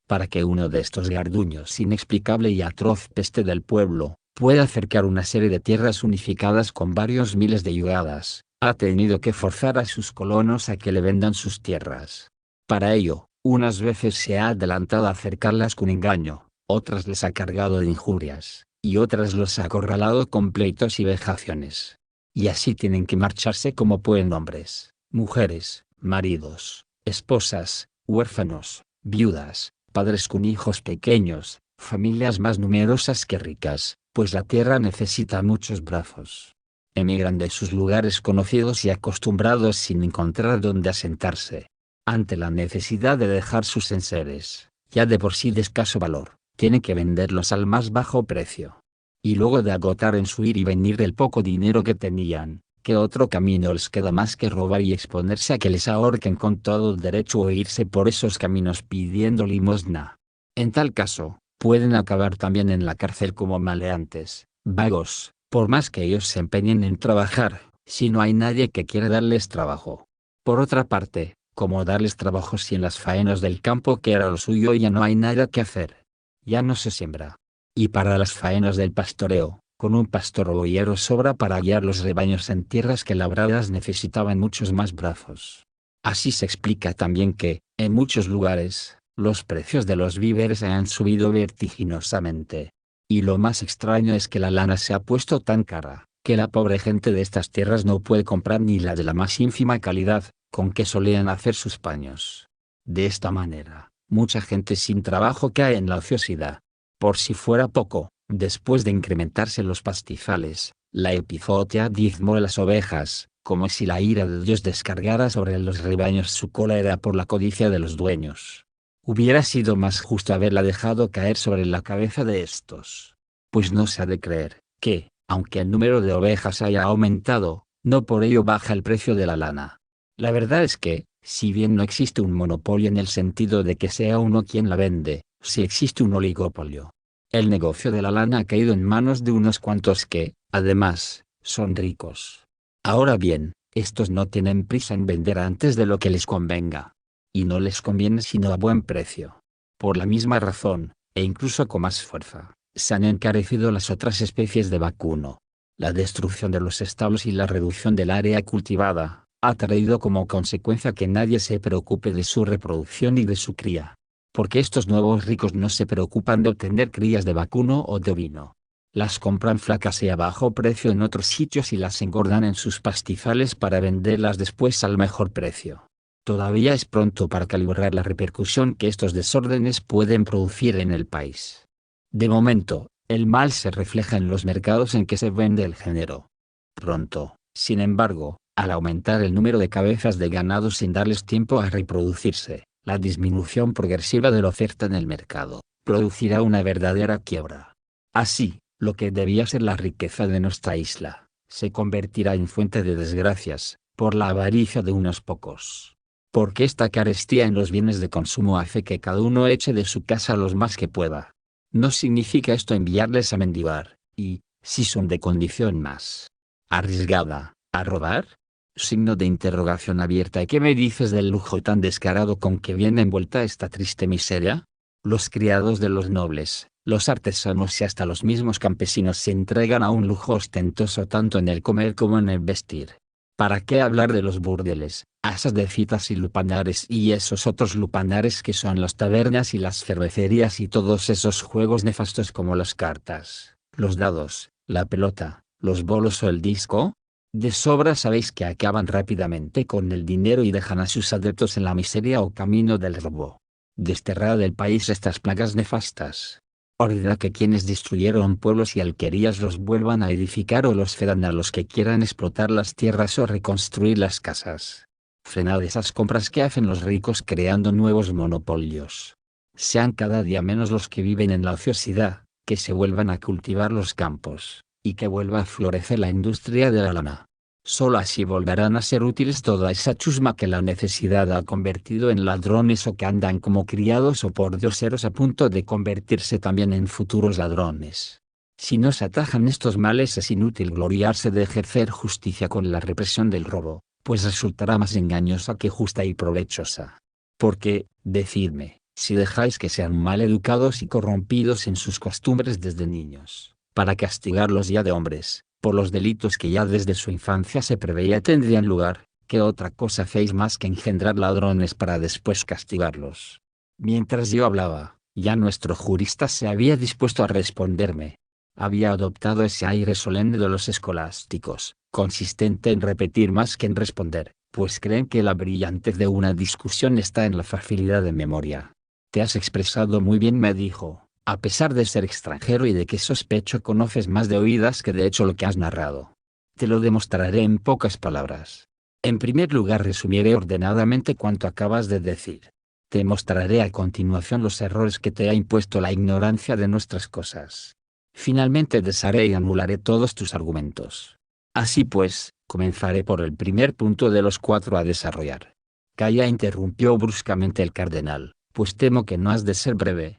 para que uno de estos garduños inexplicable y atroz peste del pueblo, pueda acercar una serie de tierras unificadas con varios miles de yugadas, ha tenido que forzar a sus colonos a que le vendan sus tierras. Para ello, unas veces se ha adelantado a acercarlas con engaño, otras les ha cargado de injurias, y otras los ha acorralado con pleitos y vejaciones. Y así tienen que marcharse como pueden hombres, mujeres, maridos, esposas, huérfanos, viudas, padres con hijos pequeños, familias más numerosas que ricas, pues la tierra necesita muchos brazos. Emigran de sus lugares conocidos y acostumbrados sin encontrar dónde asentarse. Ante la necesidad de dejar sus enseres, ya de por sí de escaso valor, tienen que venderlos al más bajo precio. Y luego de agotar en su ir y venir el poco dinero que tenían, ¿qué otro camino les queda más que robar y exponerse a que les ahorquen con todo el derecho o irse por esos caminos pidiendo limosna? En tal caso, pueden acabar también en la cárcel como maleantes, vagos, por más que ellos se empeñen en trabajar, si no hay nadie que quiera darles trabajo. Por otra parte, ¿cómo darles trabajo si en las faenas del campo que era lo suyo ya no hay nada que hacer? Ya no se siembra. Y para las faenas del pastoreo, con un pastor o boyero sobra para guiar los rebaños en tierras que labradas necesitaban muchos más brazos. Así se explica también que, en muchos lugares, los precios de los víveres han subido vertiginosamente. Y lo más extraño es que la lana se ha puesto tan cara, que la pobre gente de estas tierras no puede comprar ni la de la más ínfima calidad, con que solían hacer sus paños. De esta manera, mucha gente sin trabajo cae en la ociosidad. Por si fuera poco, después de incrementarse los pastizales, la epizotia diezmó las ovejas, como si la ira de Dios descargara sobre los rebaños su cólera por la codicia de los dueños. Hubiera sido más justo haberla dejado caer sobre la cabeza de estos. Pues no se ha de creer, que, aunque el número de ovejas haya aumentado, no por ello baja el precio de la lana. La verdad es que, si bien no existe un monopolio en el sentido de que sea uno quien la vende, sí existe un oligopolio. El negocio de la lana ha caído en manos de unos cuantos que, además, son ricos. Ahora bien, estos no tienen prisa en vender antes de lo que les convenga. Y no les conviene sino a buen precio. Por la misma razón, e incluso con más fuerza, se han encarecido las otras especies de vacuno. La destrucción de los establos y la reducción del área cultivada, ha traído como consecuencia que nadie se preocupe de su reproducción y de su cría. Porque estos nuevos ricos no se preocupan de obtener crías de vacuno o de ovino. Las compran flacas y a bajo precio en otros sitios y las engordan en sus pastizales para venderlas después al mejor precio. Todavía es pronto para calibrar la repercusión que estos desórdenes pueden producir en el país. De momento, el mal se refleja en los mercados en que se vende el género. Pronto, sin embargo, al aumentar el número de cabezas de ganado sin darles tiempo a reproducirse, la disminución progresiva de la oferta en el mercado, producirá una verdadera quiebra. Así, lo que debía ser la riqueza de nuestra isla, se convertirá en fuente de desgracias, por la avaricia de unos pocos. Porque esta carestía en los bienes de consumo hace que cada uno eche de su casa los más que pueda. No significa esto enviarles a mendigar, y, si son de condición más arriesgada, a robar. Signo de interrogación abierta. ¿Y qué me dices del lujo tan descarado con que viene envuelta esta triste miseria? Los criados de los nobles, los artesanos y hasta los mismos campesinos se entregan a un lujo ostentoso tanto en el comer como en el vestir. ¿Para qué hablar de los burdeles, asas de citas y lupanares y esos otros lupanares que son las tabernas y las cervecerías y todos esos juegos nefastos como las cartas, los dados, la pelota, los bolos o el disco? De sobra sabéis que acaban rápidamente con el dinero y dejan a sus adeptos en la miseria o camino del robo. Desterrad del país estas plagas nefastas. Ordena que quienes destruyeron pueblos y alquerías los vuelvan a edificar o los cedan a los que quieran explotar las tierras o reconstruir las casas. Frenad esas compras que hacen los ricos creando nuevos monopolios. Sean cada día menos los que viven en la ociosidad, que se vuelvan a cultivar los campos, y que vuelva a florecer la industria de la lana. Solo así volverán a ser útiles toda esa chusma que la necesidad ha convertido en ladrones o que andan como criados o pordioseros a punto de convertirse también en futuros ladrones. Si no se atajan estos males es inútil gloriarse de ejercer justicia con la represión del robo, pues resultará más engañosa que justa y provechosa. Porque, decidme, Si dejáis que sean mal educados y corrompidos en sus costumbres desde niños, para castigarlos ya de hombres, por los delitos que ya desde su infancia se preveía tendrían lugar, ¿qué otra cosa hacéis más que engendrar ladrones para después castigarlos? Mientras yo hablaba, ya nuestro jurista se había dispuesto a responderme. Había adoptado ese aire solemne de los escolásticos, consistente en repetir más que en responder, pues creen que la brillantez de una discusión está en la facilidad de memoria. Te has expresado muy bien, me dijo, a pesar de ser extranjero y de que sospecho conoces más de oídas que de hecho lo que has narrado. Te lo demostraré en pocas palabras. En primer lugar, resumiré ordenadamente cuanto acabas de decir. Te mostraré a continuación los errores que te ha impuesto la ignorancia de nuestras cosas. Finalmente desharé y anularé todos tus argumentos. Así pues, comenzaré por el primer punto de los 4 a desarrollar. Calla, interrumpió bruscamente el cardenal, pues temo que no has de ser breve.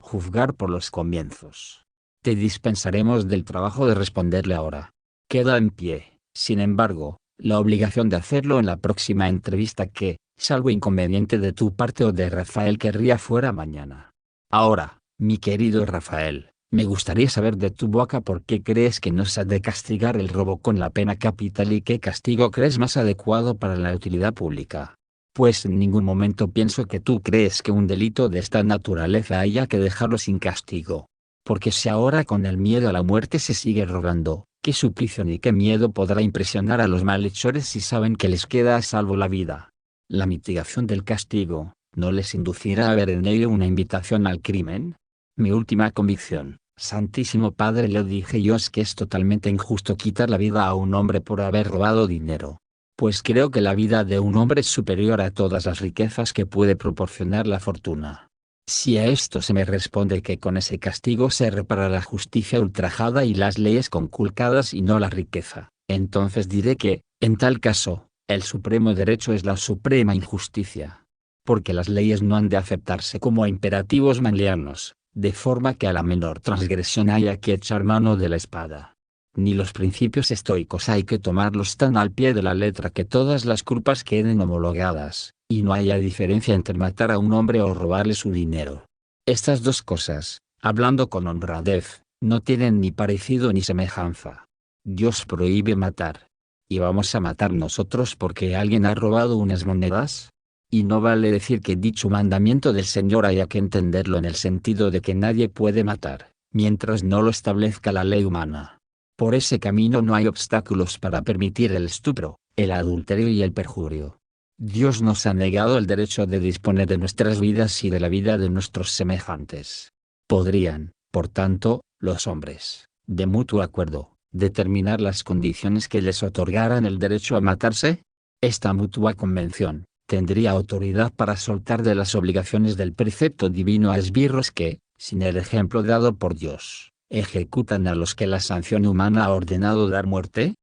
Juzgar por los comienzos. Te dispensaremos del trabajo de responderle ahora. Queda en pie, sin embargo, la obligación de hacerlo en la próxima entrevista que, salvo inconveniente de tu parte o de Rafael, querría fuera mañana. Ahora, mi querido Rafael, me gustaría saber de tu boca por qué crees que no se ha de castigar el robo con la pena capital y qué castigo crees más adecuado para la utilidad pública. Pues en ningún momento pienso que tú crees que un delito de esta naturaleza haya que dejarlo sin castigo. Porque si ahora con el miedo a la muerte se sigue robando, ¿qué suplicio ni qué miedo podrá impresionar a los malhechores si saben que les queda a salvo la vida? La mitigación del castigo, ¿no les inducirá a ver en ello una invitación al crimen? Mi última convicción, Santísimo Padre, le dije yo, es que es totalmente injusto quitar la vida a un hombre por haber robado dinero. Pues creo que la vida de un hombre es superior a todas las riquezas que puede proporcionar la fortuna. Si a esto se me responde que con ese castigo se repara la justicia ultrajada y las leyes conculcadas y no la riqueza, entonces diré que, en tal caso, el supremo derecho es la suprema injusticia. Porque las leyes no han de aceptarse como imperativos manlianos, de forma que a la menor transgresión haya que echar mano de la espada. Ni los principios estoicos hay que tomarlos tan al pie de la letra que todas las culpas queden homologadas, y no haya diferencia entre matar a un hombre o robarle su dinero. Estas dos cosas, hablando con honradez, no tienen ni parecido ni semejanza. Dios prohíbe matar. ¿Y vamos a matar nosotros porque alguien ha robado unas monedas? Y no vale decir que dicho mandamiento del Señor haya que entenderlo en el sentido de que nadie puede matar, mientras no lo establezca la ley humana. Por ese camino no hay obstáculos para permitir el estupro, el adulterio y el perjurio. Dios nos ha negado el derecho de disponer de nuestras vidas y de la vida de nuestros semejantes. Podrían, por tanto, los hombres, de mutuo acuerdo, determinar las condiciones que les otorgaran el derecho a matarse. Esta mutua convención tendría autoridad para soltar de las obligaciones del precepto divino a esbirros que, sin el ejemplo dado por Dios, ejecutan a los que la sanción humana ha ordenado dar muerte.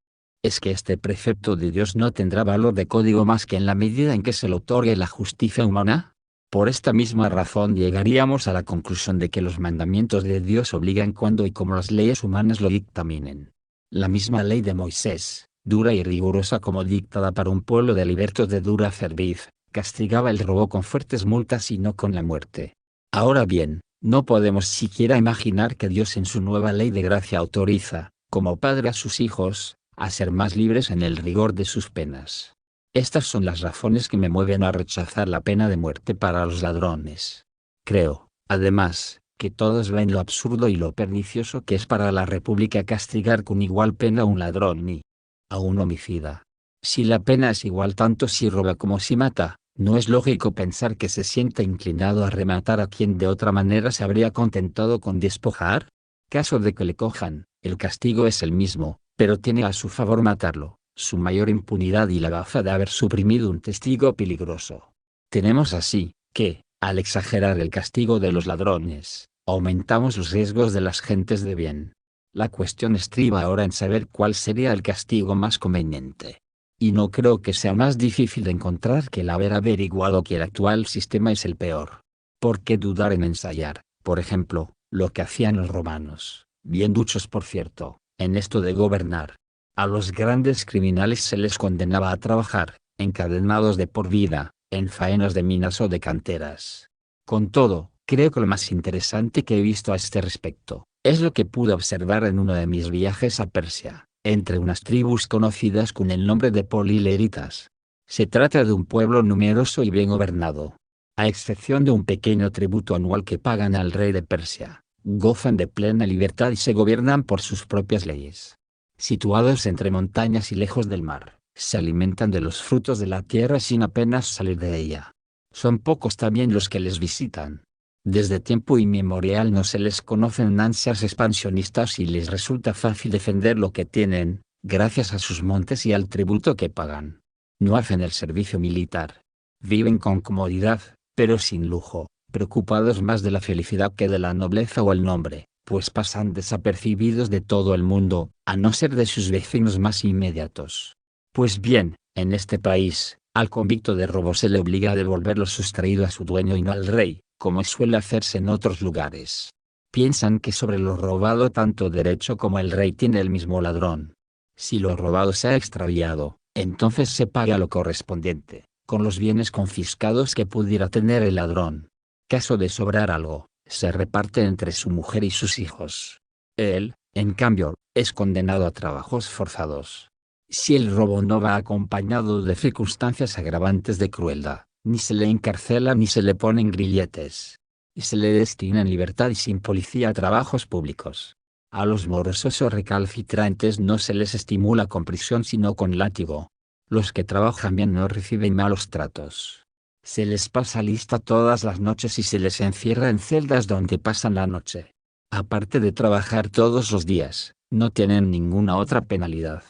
¿Es que este precepto de Dios no tendrá valor de código más que en la medida en que se le otorgue la justicia humana? Por esta misma razón llegaríamos a la conclusión de que los mandamientos de Dios obligan cuando y como las leyes humanas lo dictaminen. La misma ley de Moisés, dura y rigurosa como dictada para un pueblo de libertos de dura cerviz, castigaba el robo con fuertes multas y no con la muerte. Ahora bien, no podemos siquiera imaginar que Dios en su nueva ley de gracia autoriza, como padre a sus hijos, a ser más libres en el rigor de sus penas. Estas son las razones que me mueven a rechazar la pena de muerte para los ladrones. Creo, además, que todos ven lo absurdo y lo pernicioso que es para la República castigar con igual pena a un ladrón y a un homicida. Si la pena es igual tanto si roba como si mata, ¿no es lógico pensar que se sienta inclinado a rematar a quien de otra manera se habría contentado con despojar? Caso de que le cojan, el castigo es el mismo, pero tiene a su favor matarlo, su mayor impunidad y la gafa de haber suprimido un testigo peligroso. Tenemos así, que, al exagerar el castigo de los ladrones, aumentamos los riesgos de las gentes de bien. La cuestión estriba ahora en saber cuál sería el castigo más conveniente. Y no creo que sea más difícil de encontrar que el haber averiguado que el actual sistema es el peor. ¿Por qué dudar en ensayar, por ejemplo, lo que hacían los romanos, bien duchos por cierto, en esto de gobernar? A los grandes criminales se les condenaba a trabajar, encadenados de por vida, en faenas de minas o de canteras. Con todo, creo que lo más interesante que he visto a este respecto, es lo que pude observar en uno de mis viajes a Persia, entre unas tribus conocidas con el nombre de polileritas. Se trata de un pueblo numeroso y bien gobernado. A excepción de un pequeño tributo anual que pagan al rey de Persia, gozan de plena libertad y se gobiernan por sus propias leyes. Situados entre montañas y lejos del mar, se alimentan de los frutos de la tierra sin apenas salir de ella. Son pocos también los que les visitan. Desde tiempo inmemorial no se les conocen ansias expansionistas y les resulta fácil defender lo que tienen, gracias a sus montes y al tributo que pagan. No hacen el servicio militar. Viven con comodidad, pero sin lujo, preocupados más de la felicidad que de la nobleza o el nombre, pues pasan desapercibidos de todo el mundo, a no ser de sus vecinos más inmediatos. Pues bien, en este país, al convicto de robo se le obliga a devolver lo sustraído a su dueño y no al rey, como suele hacerse en otros lugares. Piensan que sobre lo robado tanto derecho como el rey tiene el mismo ladrón. Si lo robado se ha extraviado, entonces se paga lo correspondiente, con los bienes confiscados que pudiera tener el ladrón. Caso de sobrar algo, se reparte entre su mujer y sus hijos. Él, en cambio, es condenado a trabajos forzados. Si el robo no va acompañado de circunstancias agravantes de crueldad, ni se le encarcela ni se le ponen grilletes. Y se le destina en libertad y sin policía a trabajos públicos. A los morosos o recalcitrantes no se les estimula con prisión sino con látigo. Los que trabajan bien no reciben malos tratos. Se les pasa lista todas las noches y se les encierra en celdas donde pasan la noche. Aparte de trabajar todos los días, no tienen ninguna otra penalidad.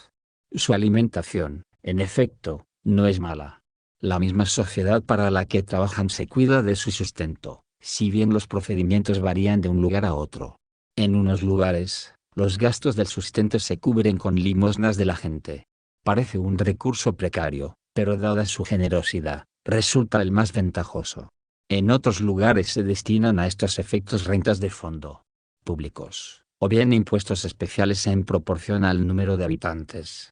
Su alimentación, en efecto, no es mala. La misma sociedad para la que trabajan se cuida de su sustento, si bien los procedimientos varían de un lugar a otro. En unos lugares, los gastos del sustento se cubren con limosnas de la gente. Parece un recurso precario, pero dada su generosidad, resulta el más ventajoso. En otros lugares se destinan a estos efectos rentas de fondo públicos, o bien impuestos especiales en proporción al número de habitantes.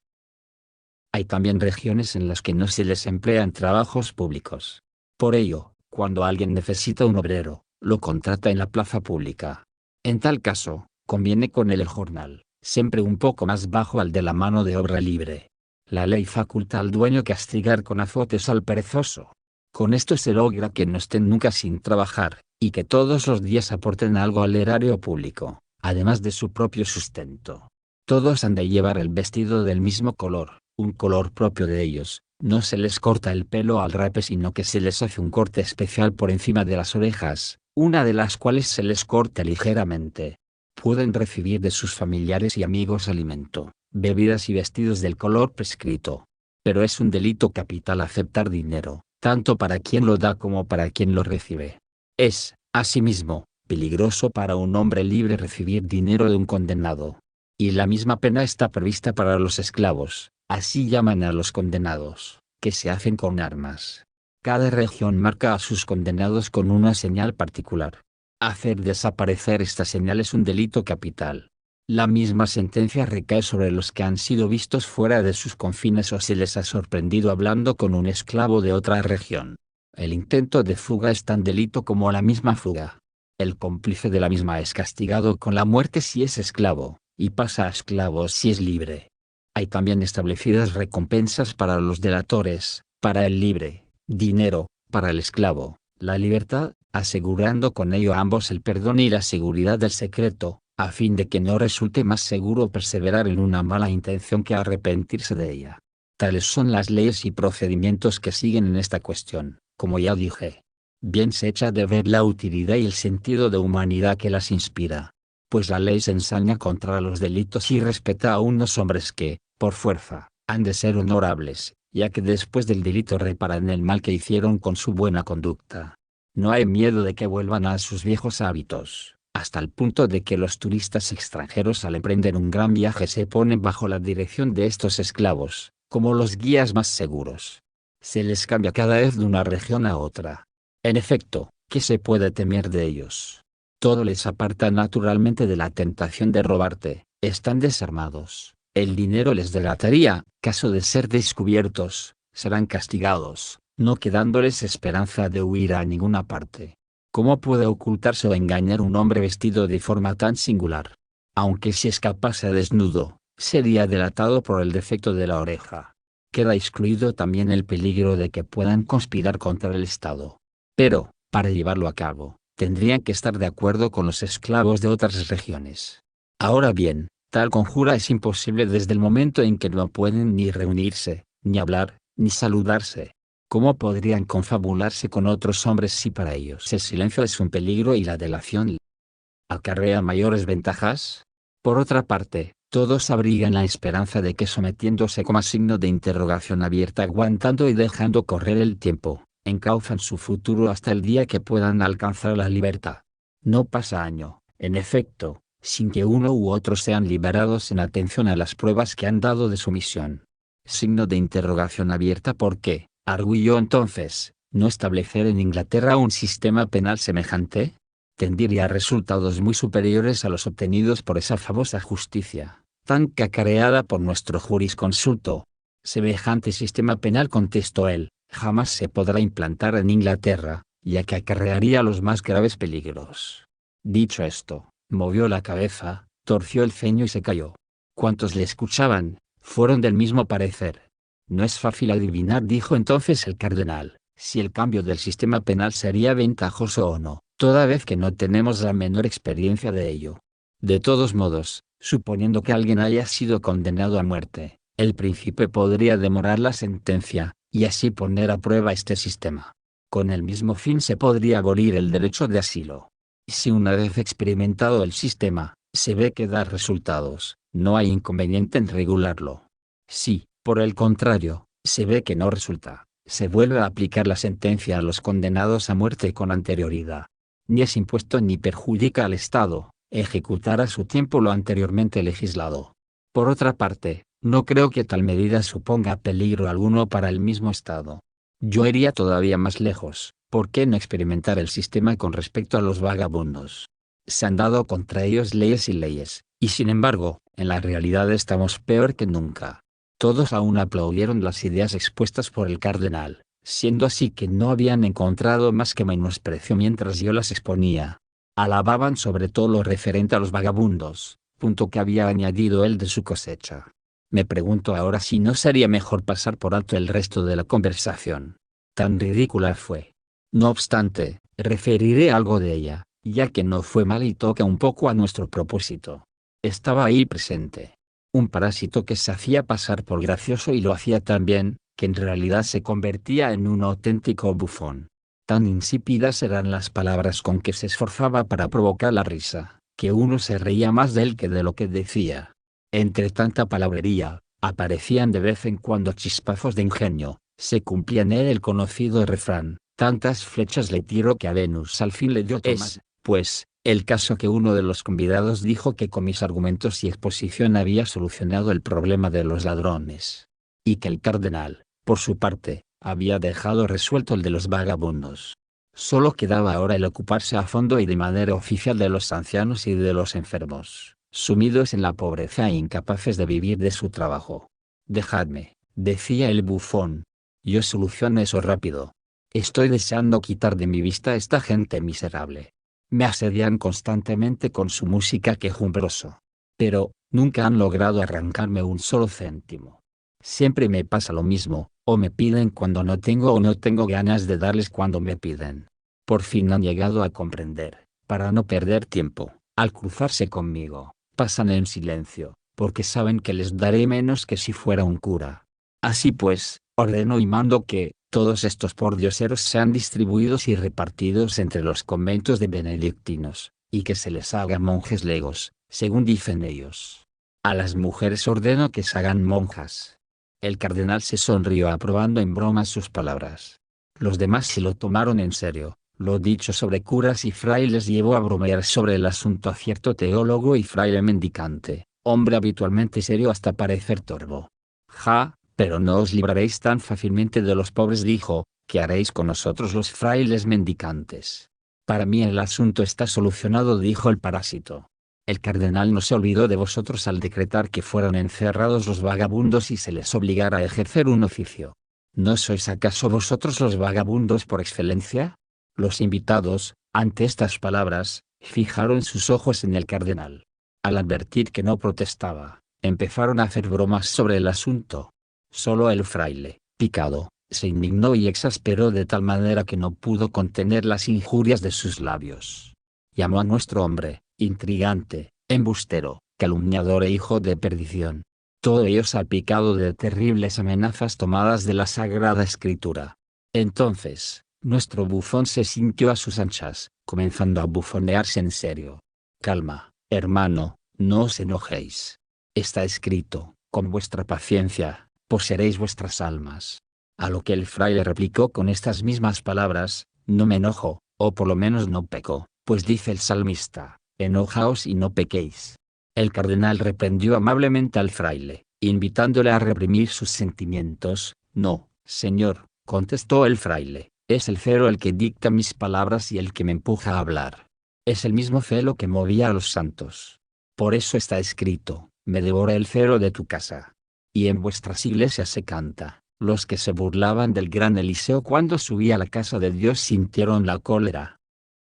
Hay también regiones en las que no se les emplean trabajos públicos. Por ello, cuando alguien necesita un obrero, lo contrata en la plaza pública. En tal caso, conviene con el jornal, siempre un poco más bajo al de la mano de obra libre. La ley faculta al dueño castigar con azotes al perezoso. Con esto se logra que no estén nunca sin trabajar, y que todos los días aporten algo al erario público, además de su propio sustento. Todos han de llevar el vestido del mismo color, un color propio de ellos. No se les corta el pelo al rape sino que se les hace un corte especial por encima de las orejas, una de las cuales se les corta ligeramente. Pueden recibir de sus familiares y amigos alimento, bebidas y vestidos del color prescrito. Pero es un delito capital aceptar dinero, tanto para quien lo da como para quien lo recibe. Es, asimismo, peligroso para un hombre libre recibir dinero de un condenado. Y la misma pena está prevista para los esclavos, así llaman a los condenados, que se hacen con armas. Cada región marca a sus condenados con una señal particular. Hacer desaparecer esta señal es un delito capital. La misma sentencia recae sobre los que han sido vistos fuera de sus confines o se les ha sorprendido hablando con un esclavo de otra región. El intento de fuga es tan delito como la misma fuga. El cómplice de la misma es castigado con la muerte si es esclavo, y pasa a esclavo si es libre. Hay también establecidas recompensas para los delatores, para el libre, dinero, para el esclavo, la libertad, asegurando con ello a ambos el perdón y la seguridad del secreto, a fin de que no resulte más seguro perseverar en una mala intención que arrepentirse de ella. Tales son las leyes y procedimientos que siguen en esta cuestión, como ya dije. Bien se echa de ver la utilidad y el sentido de humanidad que las inspira. Pues la ley se ensaña contra los delitos y respeta a unos hombres que, por fuerza, han de ser honorables, ya que después del delito reparan el mal que hicieron con su buena conducta. No hay miedo de que vuelvan a sus viejos hábitos, hasta el punto de que los turistas extranjeros al emprender un gran viaje se ponen bajo la dirección de estos esclavos, como los guías más seguros. Se les cambia cada vez de una región a otra. En efecto, ¿qué se puede temer de ellos? Todo les aparta naturalmente de la tentación de robarte, están desarmados, el dinero les delataría, caso de ser descubiertos, serán castigados, no quedándoles esperanza de huir a ninguna parte. ¿Cómo puede ocultarse o engañar un hombre vestido de forma tan singular? Aunque si escapase desnudo, sería delatado por el defecto de la oreja. Queda excluido también el peligro de que puedan conspirar contra el Estado. Pero, para llevarlo a cabo, tendrían que estar de acuerdo con los esclavos de otras regiones. Ahora bien, tal conjura es imposible desde el momento en que no pueden ni reunirse, ni hablar, ni saludarse. ¿Cómo podrían confabularse con otros hombres si para ellos el silencio es un peligro y la delación acarrea mayores ventajas? Por otra parte, todos abrigan la esperanza de que sometiéndose como signo de interrogación abierta, aguantando y dejando correr el tiempo, encauzan su futuro hasta el día que puedan alcanzar la libertad. No pasa año, en efecto, sin que uno u otro sean liberados en atención a las pruebas que han dado de su misión. Signo de interrogación abierta porque, arguyó entonces, ¿no establecer en Inglaterra un sistema penal semejante? Tendría resultados muy superiores a los obtenidos por esa famosa justicia, tan cacareada por nuestro jurisconsulto. Semejante sistema penal, contestó él, jamás se podrá implantar en Inglaterra, ya que acarrearía los más graves peligros. Dicho esto, movió la cabeza, torció el ceño y se calló. Cuantos le escuchaban, fueron del mismo parecer. No es fácil adivinar, dijo entonces el cardenal, si el cambio del sistema penal sería ventajoso o no, toda vez que no tenemos la menor experiencia de ello. De todos modos, suponiendo que alguien haya sido condenado a muerte, el príncipe podría demorar la sentencia, y así poner a prueba este sistema. Con el mismo fin se podría abolir el derecho de asilo. Si una vez experimentado el sistema, se ve que da resultados, no hay inconveniente en regularlo. Si, por el contrario, se ve que no resulta, se vuelve a aplicar la sentencia a los condenados a muerte con anterioridad. Ni es impuesto ni perjudica al Estado ejecutar a su tiempo lo anteriormente legislado. Por otra parte, no creo que tal medida suponga peligro alguno para el mismo Estado. Yo iría todavía más lejos. ¿Por qué no experimentar el sistema con respecto a los vagabundos? Se han dado contra ellos leyes y leyes, y sin embargo, en la realidad estamos peor que nunca. Todos aún aplaudieron las ideas expuestas por el cardenal, siendo así que no habían encontrado más que menosprecio mientras yo las exponía. Alababan sobre todo lo referente a los vagabundos, punto que había añadido él de su cosecha. Me pregunto ahora si no sería mejor pasar por alto el resto de la conversación. Tan ridícula fue. No obstante, referiré algo de ella, ya que no fue mal y toca un poco a nuestro propósito. Estaba ahí presente un parásito que se hacía pasar por gracioso y lo hacía tan bien, que en realidad se convertía en un auténtico bufón. Tan insípidas eran las palabras con que se esforzaba para provocar la risa, que uno se reía más de él que de lo que decía. Entre tanta palabrería, aparecían de vez en cuando chispazos de ingenio, se cumplía en él el conocido refrán, tantas flechas le tiro que a Venus al fin le dio Tomás. Pues, el caso que uno de los convidados dijo que con mis argumentos y exposición había solucionado el problema de los ladrones. Y que el cardenal, por su parte, había dejado resuelto el de los vagabundos. Solo quedaba ahora el ocuparse a fondo y de manera oficial de los ancianos y de los enfermos, sumidos en la pobreza e incapaces de vivir de su trabajo. Dejadme, decía el bufón. Yo soluciono eso rápido. Estoy deseando quitar de mi vista a esta gente miserable. Me asedian constantemente con su música quejumbroso. Pero, nunca han logrado arrancarme un solo céntimo. Siempre me pasa lo mismo, o me piden cuando no tengo o no tengo ganas de darles cuando me piden. Por fin han llegado a comprender, para no perder tiempo, al cruzarse conmigo, pasan en silencio, porque saben que les daré menos que si fuera un cura. Así pues, ordeno y mando que, todos estos pordioseros sean distribuidos y repartidos entre los conventos de benedictinos, y que se les haga monjes legos, según dicen ellos. A las mujeres ordeno que se hagan monjas. El cardenal se sonrió aprobando en broma sus palabras. Los demás se lo tomaron en serio. Lo dicho sobre curas y frailes llevó a bromear sobre el asunto a cierto teólogo y fraile mendicante, hombre habitualmente serio hasta parecer torvo. Ja, pero no os libraréis tan fácilmente de los pobres, dijo. ¿Qué haréis con nosotros los frailes mendicantes? Para mí el asunto está solucionado, dijo el parásito. El cardenal no se olvidó de vosotros al decretar que fueran encerrados los vagabundos y se les obligara a ejercer un oficio. ¿No sois acaso vosotros los vagabundos por excelencia? Los invitados, Ante estas palabras, fijaron sus ojos en el cardenal. Al advertir que no protestaba, empezaron a hacer bromas sobre el asunto. Solo el fraile, picado, se indignó y exasperó de tal manera que no pudo contener las injurias de sus labios. Llamó a nuestro hombre, intrigante, embustero, calumniador e hijo de perdición. Todo ello salpicado de terribles amenazas tomadas de la Sagrada Escritura. Entonces, nuestro bufón se sintió a sus anchas, comenzando a bufonearse en serio. Calma, hermano, no os enojéis. Está escrito, con vuestra paciencia, poseeréis vuestras almas. A lo que el fraile replicó con estas mismas palabras, no me enojo, o por lo menos no peco, pues dice el salmista, enojaos y no pequéis. El cardenal reprendió amablemente al fraile, invitándole a reprimir sus sentimientos. No, señor, contestó el fraile, es el celo el que dicta mis palabras y el que me empuja a hablar. Es el mismo celo que movía a los santos. Por eso está escrito, me devora el celo de tu casa. Y en vuestras iglesias se canta, los que se burlaban del gran Eliseo cuando subía a la casa de Dios sintieron la cólera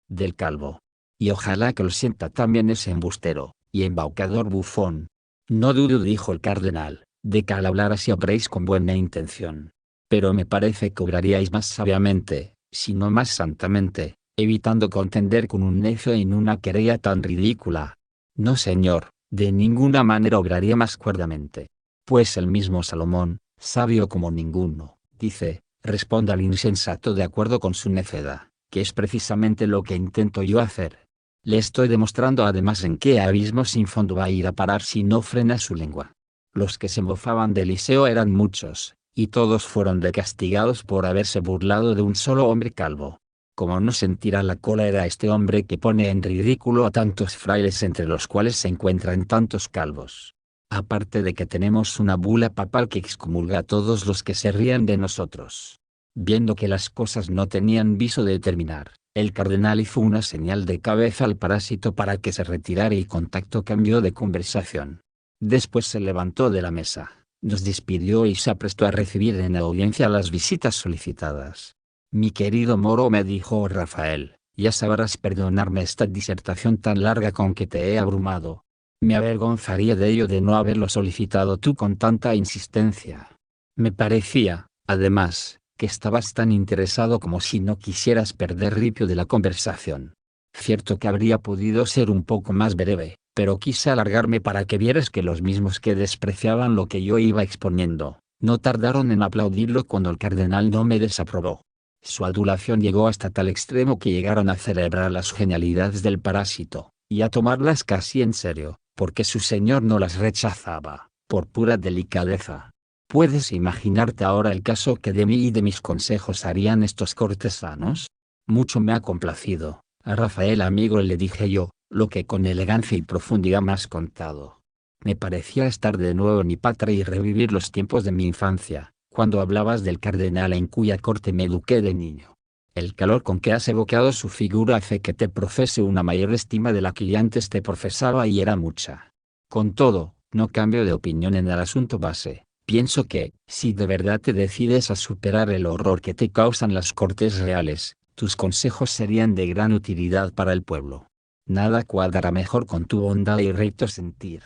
del calvo. Y ojalá que lo sienta también ese embustero y embaucador bufón. No dudo, dijo el cardenal, de que al hablar así obréis con buena intención. Pero me parece que obraríais más sabiamente, si no más santamente, evitando contender con un necio en una querella tan ridícula. No, señor, de ninguna manera obraría más cuerdamente. Pues el mismo Salomón, sabio como ninguno, dice, responda al insensato de acuerdo con su necedad, que es precisamente lo que intento yo hacer. Le estoy demostrando además en qué abismo sin fondo va a ir a parar si no frena su lengua. Los que se mofaban de Eliseo eran muchos, y todos fueron castigados por haberse burlado de un solo hombre calvo. Como no sentirá la cólera este hombre que pone en ridículo a tantos frailes entre los cuales se encuentran tantos calvos. Aparte de que tenemos una bula papal que excomulga a todos los que se rían de nosotros. Viendo que las cosas no tenían viso de terminar, el cardenal hizo una señal de cabeza al parásito para que se retirara y contacto cambió de conversación. Después se levantó de la mesa, nos despidió y se aprestó a recibir en audiencia las visitas solicitadas. Mi querido Moro, me dijo Rafael, ya sabrás perdonarme esta disertación tan larga con que te he abrumado. Me avergonzaría de ello de no haberlo solicitado tú con tanta insistencia. Me parecía, además, que estabas tan interesado como si no quisieras perder ripio de la conversación. Cierto que habría podido ser un poco más breve, pero quise alargarme para que vieras que los mismos que despreciaban lo que yo iba exponiendo, no tardaron en aplaudirlo cuando el cardenal no me desaprobó. Su adulación llegó hasta tal extremo que llegaron a celebrar las genialidades del parásito, y a tomarlas casi en serio, porque su señor no las rechazaba, por pura delicadeza. ¿Puedes imaginarte ahora el caso que de mí y de mis consejos harían estos cortesanos? Mucho me ha complacido, a Rafael amigo le dije yo, lo que con elegancia y profundidad me has contado. Me parecía estar de nuevo en mi patria y revivir los tiempos de mi infancia, cuando hablabas del cardenal en cuya corte me eduqué de niño. El calor con que has evocado su figura hace que te profese una mayor estima de la que ya antes te profesaba y era mucha. Con todo, no cambio de opinión en el asunto base. Pienso que, si de verdad te decides a superar el horror que te causan las cortes reales, tus consejos serían de gran utilidad para el pueblo. Nada cuadrará mejor con tu bondad y recto sentir.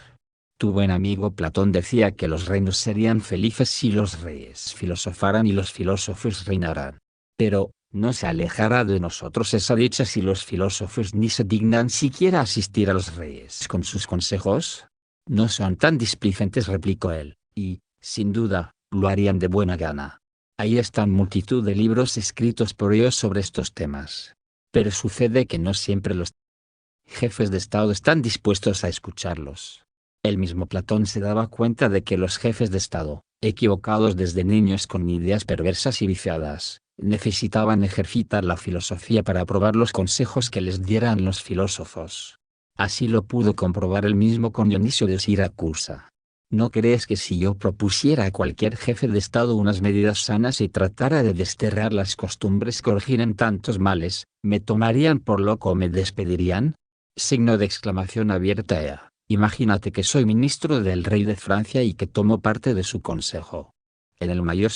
Tu buen amigo Platón decía que los reinos serían felices si los reyes filosofaran y los filósofos reinaran. Pero, no se alejará de nosotros esa dicha si los filósofos ni se dignan siquiera asistir a los reyes con sus consejos. No son tan displicentes, replicó él, y, sin duda, lo harían de buena gana. Ahí están multitud de libros escritos por ellos sobre estos temas. Pero sucede que no siempre los jefes de Estado están dispuestos a escucharlos. El mismo Platón se daba cuenta de que los jefes de Estado, equivocados desde niños con ideas perversas y viciadas, necesitaban ejercitar la filosofía para aprobar los consejos que les dieran los filósofos. Así lo pudo comprobar el mismo con Dionisio de Siracusa. ¿No crees que si yo propusiera a cualquier jefe de Estado unas medidas sanas y tratara de desterrar las costumbres que originan tantos males, me tomarían por loco o me despedirían? Signo de exclamación abierta ea. Imagínate que soy ministro del rey de Francia y que tomo parte de su consejo. En el mayor